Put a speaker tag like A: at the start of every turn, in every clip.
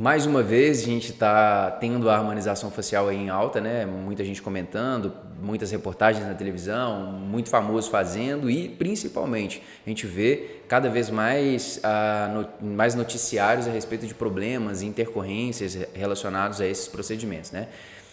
A: Mais uma vez, a gente está tendo a harmonização facial aí em alta, né? Muita gente comentando, muitas reportagens na televisão, muito famoso fazendo e, principalmente, a gente vê cada vez mais, mais noticiários a respeito de problemas e intercorrências relacionados a esses procedimentos, né?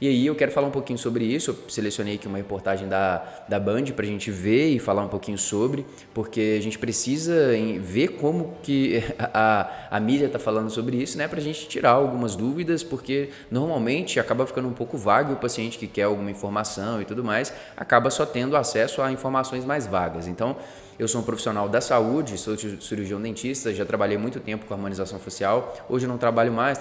A: E aí eu quero falar um pouquinho sobre isso. Eu selecionei aqui uma reportagem da Band para a gente ver e falar um pouquinho sobre, porque a gente precisa ver como que a mídia está falando sobre isso, né, para a gente tirar algumas dúvidas, porque normalmente acaba ficando um pouco vago e o paciente que quer alguma informação e tudo mais acaba só tendo acesso a informações mais vagas. Então, eu sou um profissional da saúde, sou cirurgião dentista, já trabalhei muito tempo com harmonização facial. Hoje eu não trabalho mais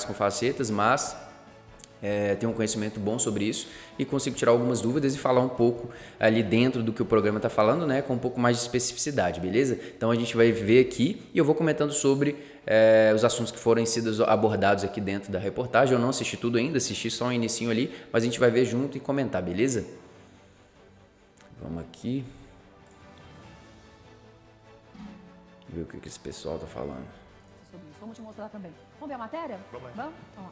A: com facetas, mas tenho um conhecimento bom sobre isso e consigo tirar algumas dúvidas e falar um pouco ali dentro do que o programa está falando, né, com um pouco mais de especificidade, beleza? Então a gente vai ver aqui e eu vou comentando sobre os assuntos que foram sido abordados aqui dentro da reportagem. Eu não assisti tudo ainda, assisti só um inicinho ali, mas a gente vai ver junto e comentar, beleza? Vamos aqui ver o que esse pessoal está falando.
B: Vamos te mostrar também. Vamos ver a matéria? Vamos? Vamos lá.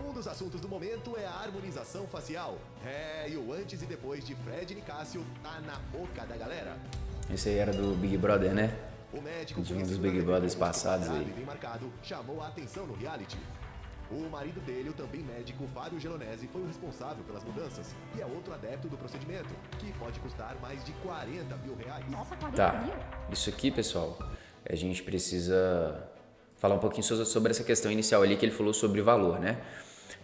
C: Um dos assuntos do momento é a harmonização facial. E o antes e depois de Fred Nicásio tá na boca da galera.
A: Esse aí era do Big Brother, né?
C: O médico
A: de um dos Big Brothers passados aí.
C: bem marcado, chamou a atenção no reality. O marido dele, o também médico Fábio Gelonesi, foi o responsável pelas mudanças e é outro adepto do procedimento, que pode custar mais de 40 mil reais.
B: Nossa, 40
A: Tá,
B: mil?
A: isso aqui, pessoal, a gente precisa falar um pouquinho sobre essa questão inicial ali que ele falou sobre valor, né?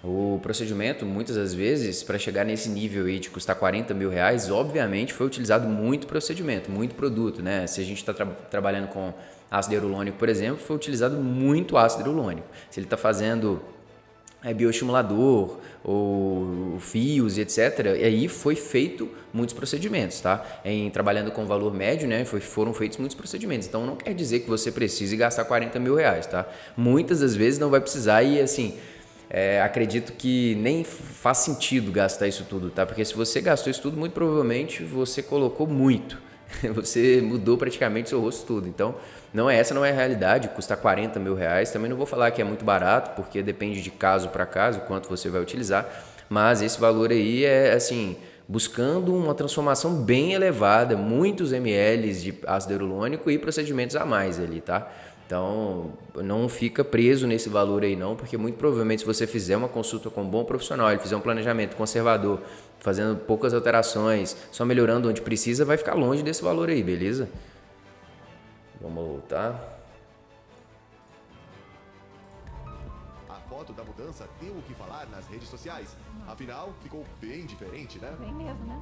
A: O procedimento, muitas das vezes, para chegar nesse nível aí de custar 40 mil reais, obviamente foi utilizado muito procedimento, muito produto, né? Se a gente está trabalhando com ácido hialurônico, por exemplo, foi utilizado muito ácido hialurônico. Se ele está fazendo bioestimulador ou fios, etc., e aí foi feito muitos procedimentos, tá? Trabalhando com valor médio, né, foram feitos muitos procedimentos. Então, não quer dizer que você precise gastar 40 mil reais, tá? Muitas das vezes não vai precisar e, assim, acredito que nem faz sentido gastar isso tudo, tá? Porque se você gastou isso tudo, muito provavelmente você colocou muito. Você mudou praticamente seu rosto tudo. Então, essa não é a realidade, custa 40 mil reais. Também não vou falar que é muito barato, porque depende de caso para caso, quanto você vai utilizar. Mas esse valor aí é, assim, buscando uma transformação bem elevada, muitos ml de ácido hialurônico e procedimentos a mais ali, tá? Então, não fica preso nesse valor aí não, porque muito provavelmente se você fizer uma consulta com um bom profissional, ele fizer um planejamento conservador, fazendo poucas alterações, só melhorando onde precisa, vai ficar longe desse valor aí, beleza? Vamos voltar.
C: A foto da mudança deu o que falar nas redes sociais. Afinal, ficou bem diferente, né?
B: Bem mesmo, né?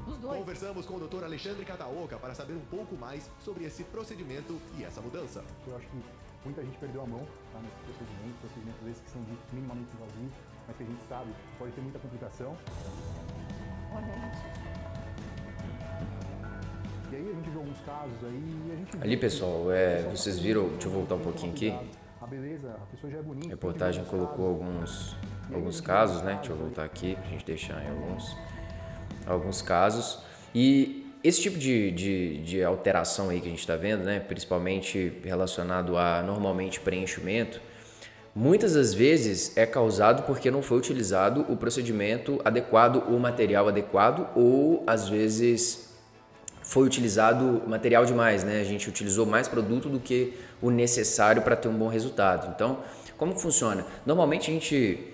B: Os dois.
C: Conversamos com o Dr. Alexandre Kataoka para saber um pouco mais sobre esse procedimento e essa mudança.
D: Eu acho que muita gente perdeu a mão, tá, nesse procedimentos esses que são ditos minimamente invasivos, mas que a gente sabe que pode ter muita complicação.
B: Olha isso.
D: E aí a gente viu alguns casos aí e a gente...
A: Ali, pessoal, vocês viram, deixa eu voltar um pouquinho aqui.
D: A beleza, a pessoa já é bonita.
A: A reportagem colocou alguns casos, né? Deixa eu voltar aqui pra gente deixar em alguns casos. E esse tipo de alteração aí que a gente está vendo, né, principalmente relacionado a normalmente preenchimento, muitas das vezes é causado porque não foi utilizado o procedimento adequado, o material adequado, ou às vezes foi utilizado material demais, né? A gente utilizou mais produto do que o necessário para ter um bom resultado. Então, como que funciona? Normalmente a gente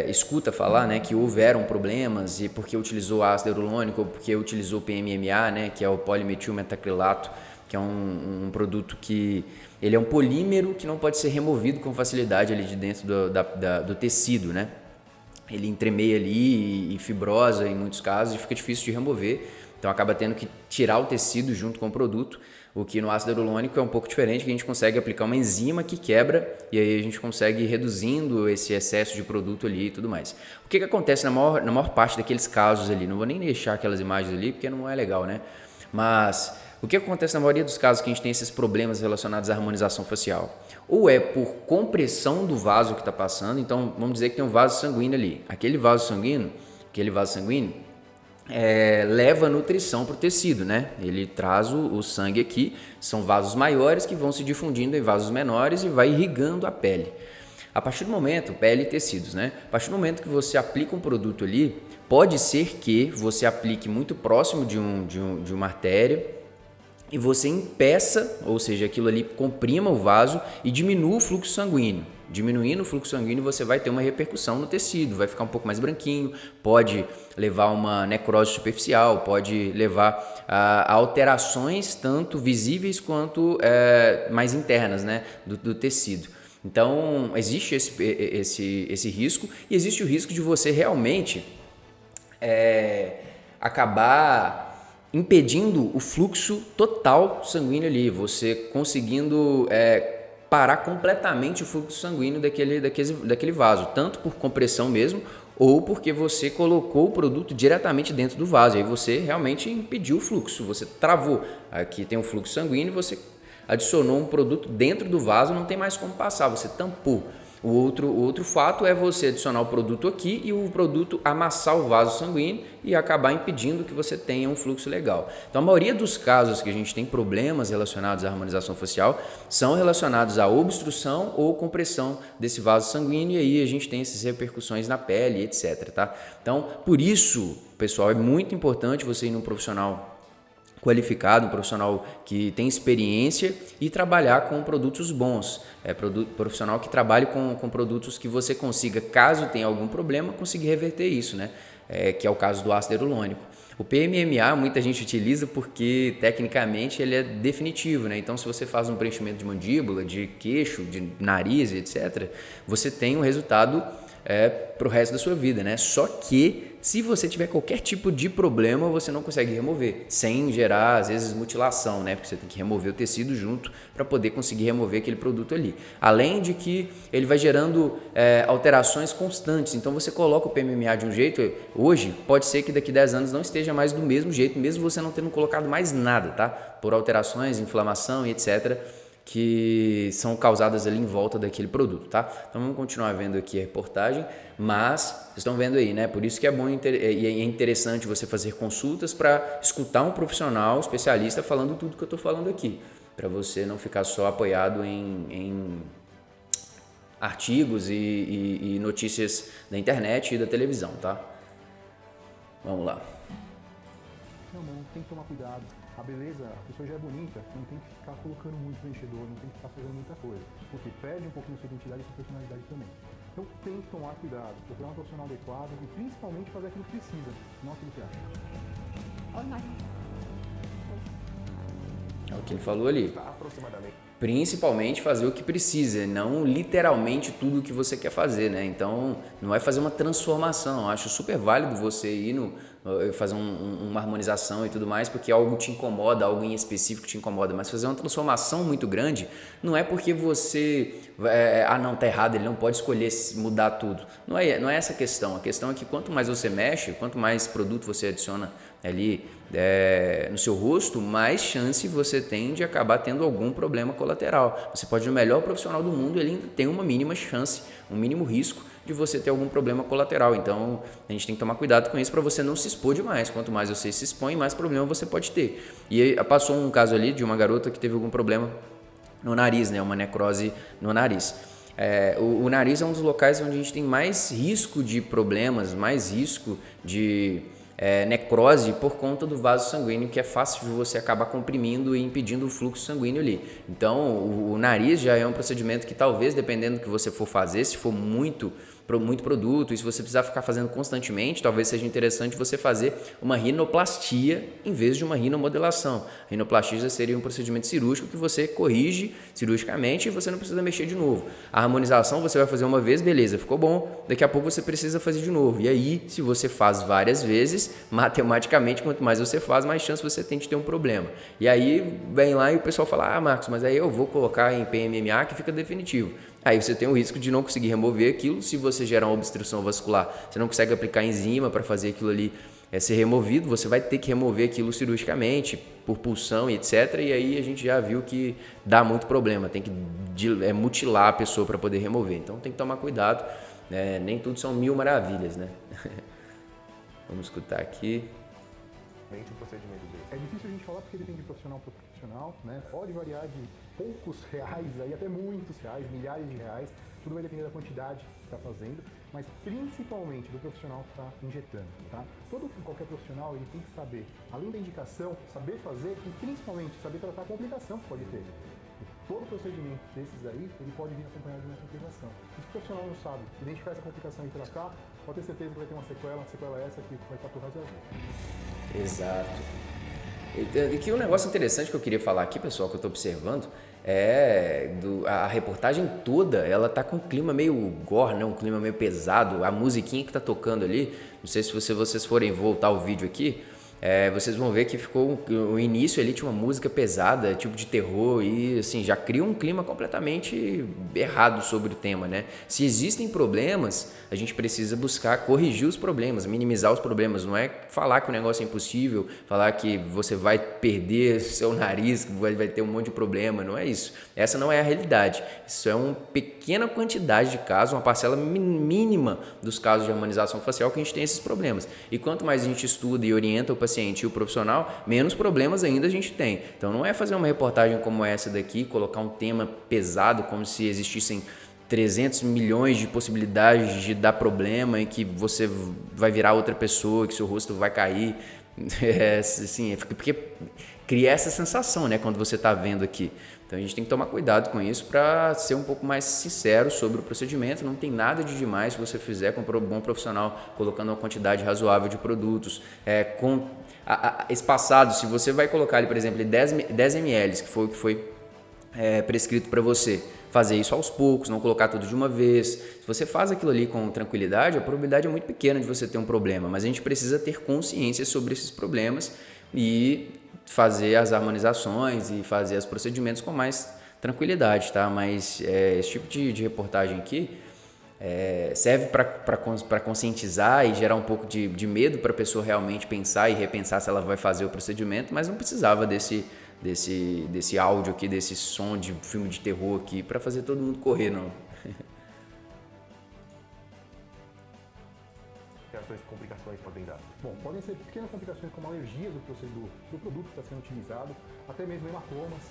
A: escuta falar, né, que houveram problemas e porque utilizou ácido hialurônico ou porque utilizou PMMA, né, que é o polimetilmetacrilato, que é um produto que ele é um polímero que não pode ser removido com facilidade ali de dentro do tecido, né? Ele entremeia ali e fibrosa em muitos casos e fica difícil de remover. Então acaba tendo que tirar o tecido junto com o produto, o que no ácido hialurônico é um pouco diferente, que a gente consegue aplicar uma enzima que quebra e aí a gente consegue ir reduzindo esse excesso de produto ali e tudo mais. O que acontece na maior parte daqueles casos ali? Não vou nem deixar aquelas imagens ali porque não é legal, né? Mas o que acontece na maioria dos casos que a gente tem esses problemas relacionados à harmonização facial? Ou é por compressão do vaso que está passando, então vamos dizer que tem um vaso sanguíneo ali. Aquele vaso sanguíneo, aquele vaso sanguíneo, leva nutrição para o tecido, né? Ele traz o sangue aqui, são vasos maiores que vão se difundindo em vasos menores e vai irrigando a pele. A partir do momento, pele e tecidos, né? A partir do momento que você aplica um produto ali, pode ser que você aplique muito próximo de uma artéria e você impeça, ou seja, aquilo ali comprima o vaso e diminua o fluxo sanguíneo. Diminuindo o fluxo sanguíneo, você vai ter uma repercussão no tecido, vai ficar um pouco mais branquinho, pode levar a uma necrose superficial, pode levar a alterações tanto visíveis quanto mais internas, né, do tecido. Então, existe esse risco e existe o risco de você realmente acabar impedindo o fluxo total sanguíneo ali, você conseguindo parar completamente o fluxo sanguíneo daquele vaso, tanto por compressão mesmo, ou porque você colocou o produto diretamente dentro do vaso, aí você realmente impediu o fluxo, você travou. Aqui tem o fluxo sanguíneo, você adicionou um produto dentro do vaso, não tem mais como passar, você tampou. O outro fato é você adicionar o produto aqui e o produto amassar o vaso sanguíneo e acabar impedindo que você tenha um fluxo legal. Então, a maioria dos casos que a gente tem problemas relacionados à harmonização facial são relacionados à obstrução ou compressão desse vaso sanguíneo e aí a gente tem essas repercussões na pele, etc. Tá? Então, por isso, pessoal, é muito importante você ir num profissional qualificado, um profissional que tem experiência e trabalhar com produtos bons, profissional que trabalhe com produtos que você consiga, caso tenha algum problema, conseguir reverter isso, né? Que é o caso do ácido hialurônico. O PMMA muita gente utiliza porque tecnicamente ele é definitivo, né? Então se você faz um preenchimento de mandíbula, de queixo, de nariz, etc., você tem um resultado para o resto da sua vida, né? Só que se você tiver qualquer tipo de problema, você não consegue remover, sem gerar, às vezes, mutilação, né? Porque você tem que remover o tecido junto para poder conseguir remover aquele produto ali. Além de que ele vai gerando alterações constantes. Então, você coloca o PMMA de um jeito, hoje, pode ser que daqui a 10 anos não esteja mais do mesmo jeito, mesmo você não tendo colocado mais nada, tá? Por alterações, inflamação e etc., que são causadas ali em volta daquele produto, tá? Então vamos continuar vendo aqui a reportagem, mas vocês estão vendo aí, né? Por isso que é bom e é interessante você fazer consultas para escutar um profissional especialista falando tudo que eu estou falando aqui, para você não ficar só apoiado em artigos e notícias da internet e da televisão, tá? Vamos lá.
D: Não tem que tomar cuidado. A beleza, a pessoa já é bonita, não tem que ficar colocando muito preenchedor, não tem que ficar fazendo muita coisa, porque perde um pouquinho sua identidade e sua personalidade também. Então tem que tomar cuidado, procurar um profissional adequado e principalmente fazer aquilo que precisa, não aquilo que acha.
A: É o que ele falou ali. Principalmente fazer o que precisa, não literalmente tudo o que você quer fazer, né? Então, não é fazer uma transformação. Eu acho super válido você ir fazer uma harmonização e tudo mais, porque algo te incomoda, algo em específico te incomoda. Mas fazer uma transformação muito grande não é porque você... não, tá errado, ele não pode escolher mudar tudo. Não é essa a questão. A questão é que quanto mais você mexe, quanto mais produto você adiciona ali no seu rosto, mais chance você tem de acabar tendo algum problema colateral. Você pode ser o melhor profissional do mundo, ele ainda tem uma mínima chance, um mínimo risco de você ter algum problema colateral. Então, a gente tem que tomar cuidado com isso para você não se expor demais. Quanto mais você se expõe, mais problema você pode ter. E aí, passou um caso ali de uma garota que teve algum problema no nariz, né? Uma necrose no nariz. O nariz é um dos locais onde a gente tem mais risco de problemas, mais risco de necrose por conta do vaso sanguíneo, que é fácil de você acabar comprimindo e impedindo o fluxo sanguíneo ali. Então, o nariz já é um procedimento que talvez, dependendo do que você for fazer, se for muito produto, e se você precisar ficar fazendo constantemente, talvez seja interessante você fazer uma rinoplastia em vez de uma rinomodelação. A rinoplastia já seria um procedimento cirúrgico que você corrige cirurgicamente e você não precisa mexer de novo. A harmonização você vai fazer uma vez, beleza, ficou bom, daqui a pouco você precisa fazer de novo. E aí, se você faz várias vezes, matematicamente, quanto mais você faz, mais chance você tem de ter um problema. E aí, vem lá e o pessoal fala, Marcos, mas aí eu vou colocar em PMMA que fica definitivo. Aí você tem o risco de não conseguir remover aquilo. Se você gerar uma obstrução vascular, você não consegue aplicar enzima para fazer aquilo ali ser removido, você vai ter que remover aquilo cirurgicamente, por pulsão e etc. E aí a gente já viu que dá muito problema, tem que mutilar a pessoa para poder remover. Então tem que tomar cuidado, né? Nem tudo são mil maravilhas, né? Vamos escutar aqui.
C: O procedimento dele.
D: É difícil a gente falar porque depende de profissional para profissional, né? Pode variar de poucos reais aí até muitos reais, milhares de reais. Tudo vai depender da quantidade que está fazendo, mas principalmente do profissional que está injetando, tá? Qualquer profissional ele tem que saber, além da indicação, saber fazer e principalmente saber tratar a complicação que pode ter. Todo procedimento desses aí, ele pode vir acompanhado de uma complicação. Se o profissional não sabe identificar essa complicação e tratar, pode ter certeza que vai ter uma sequela essa que vai estar pro resto da vida.
A: Exato. E que um negócio interessante que eu queria falar aqui, pessoal, que eu estou observando, é a reportagem toda, ela tá com um clima meio gore, né? Um clima meio pesado. A musiquinha que tá tocando ali, não sei se vocês forem voltar o vídeo aqui, vocês vão ver que ficou o início ali tinha uma música pesada, tipo de terror e assim, já cria um clima completamente errado sobre o tema, né? Se existem problemas, a gente precisa buscar corrigir os problemas, minimizar os problemas, não é falar que o negócio é impossível, falar que você vai perder seu nariz, que vai ter um monte de problema, não é isso. Essa não é a realidade. Isso é uma pequena quantidade de casos, uma parcela mínima dos casos de harmonização facial que a gente tem esses problemas. E quanto mais a gente estuda e orienta o paciente e o profissional, menos problemas ainda a gente tem. Então não é fazer uma reportagem como essa daqui, colocar um tema pesado como se existissem 300 milhões de possibilidades de dar problema e que você vai virar outra pessoa, que seu rosto vai cair. Assim, porque cria essa sensação, né, quando você está vendo aqui. Então a gente tem que tomar cuidado com isso para ser um pouco mais sincero sobre o procedimento. Não tem nada de demais se você fizer com um bom profissional, colocando uma quantidade razoável de produtos. Espaçado, se você vai colocar ali, por exemplo, 10 ml, que foi o que foi prescrito para você, fazer isso aos poucos, não colocar tudo de uma vez. Se você faz aquilo ali com tranquilidade, a probabilidade é muito pequena de você ter um problema, mas a gente precisa ter consciência sobre esses problemas e fazer as harmonizações e fazer os procedimentos com mais tranquilidade, tá? Mas esse tipo de reportagem aqui serve para conscientizar e gerar um pouco de medo para a pessoa realmente pensar e repensar se ela vai fazer o procedimento, mas não precisava desse áudio aqui, desse som de filme de terror aqui para fazer todo mundo correr, não.
C: Reações e complicações podem dar?
D: Bom, podem ser pequenas complicações como alergias do produto que está sendo utilizado, até mesmo hematomas,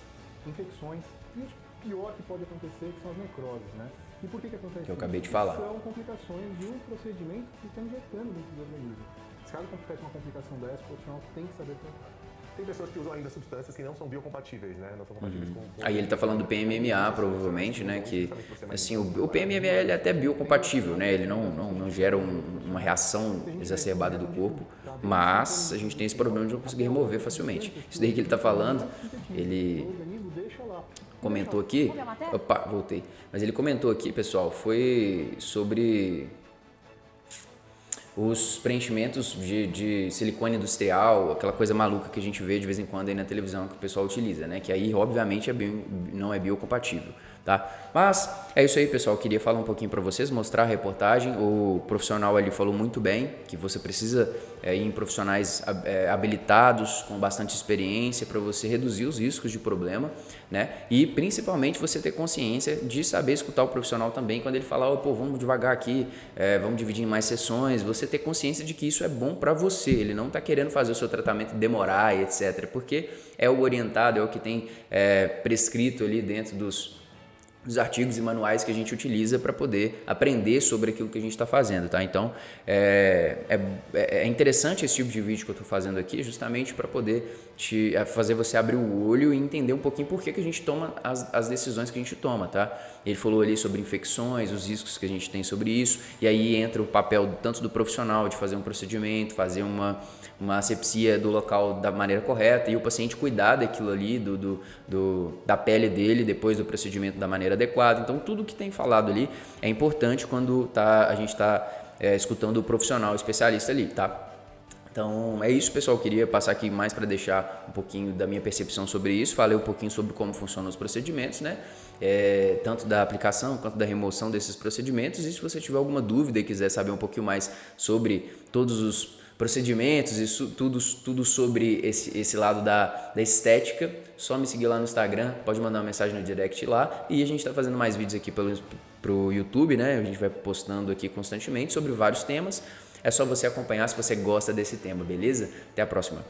D: infecções e o pior que pode acontecer que são as necroses, né? E por que acontece isso?
A: Eu acabei de falar.
D: São complicações de um procedimento que está injetando dentro do organismo. Se caso acontece uma complicação dessa, o profissional tem que saber tratar.
C: Tem pessoas que usam ainda substâncias que não são biocompatíveis, né? Não são compatíveis com...
A: Aí ele está falando do PMMA, provavelmente, né? Que assim, o PMMA ele é até biocompatível, né? Ele não gera uma reação exacerbada do corpo, mas a gente tem esse problema de não conseguir remover facilmente. Isso daí que ele está falando, ele comentou aqui, opa, voltei, mas ele comentou aqui, pessoal, foi sobre os preenchimentos de silicone industrial, aquela coisa maluca que a gente vê de vez em quando aí na televisão que o pessoal utiliza, né? Que aí, obviamente, não é biocompatível, tá? Mas é isso aí, pessoal. Eu queria falar um pouquinho para vocês, mostrar a reportagem. O profissional ali falou muito bem que você precisa ir em profissionais habilitados, com bastante experiência, para você reduzir os riscos de problema, né? E principalmente você ter consciência de saber escutar o profissional também quando ele falar, pô, vamos devagar aqui, vamos dividir em mais sessões. Você ter consciência de que isso é bom para você. Ele não está querendo fazer o seu tratamento demorar e etc. Porque é o orientado, é o que tem prescrito ali dentro dos artigos e manuais que a gente utiliza para poder aprender sobre aquilo que a gente está fazendo, tá? Então, é interessante esse tipo de vídeo que eu estou fazendo aqui, justamente para poder fazer você abrir o olho e entender um pouquinho por que a gente toma as decisões que a gente toma, tá? Ele falou ali sobre infecções, os riscos que a gente tem sobre isso, e aí entra o papel tanto do profissional de fazer um procedimento, fazer uma asepsia do local da maneira correta e o paciente cuidar daquilo ali, da pele dele depois do procedimento da maneira adequada. Então, tudo que tem falado ali é importante quando a gente está escutando o profissional especialista ali, tá? Então, é isso, pessoal. Eu queria passar aqui mais para deixar um pouquinho da minha percepção sobre isso. Falei um pouquinho sobre como funcionam os procedimentos, né? Tanto da aplicação quanto da remoção desses procedimentos. E se você tiver alguma dúvida e quiser saber um pouquinho mais sobre todos os procedimentos, isso tudo sobre esse lado da estética, só me seguir lá no Instagram, pode mandar uma mensagem no direct lá, e a gente está fazendo mais vídeos aqui pro YouTube, né? A gente vai postando aqui constantemente sobre vários temas. É só você acompanhar se você gosta desse tema, beleza? Até a próxima.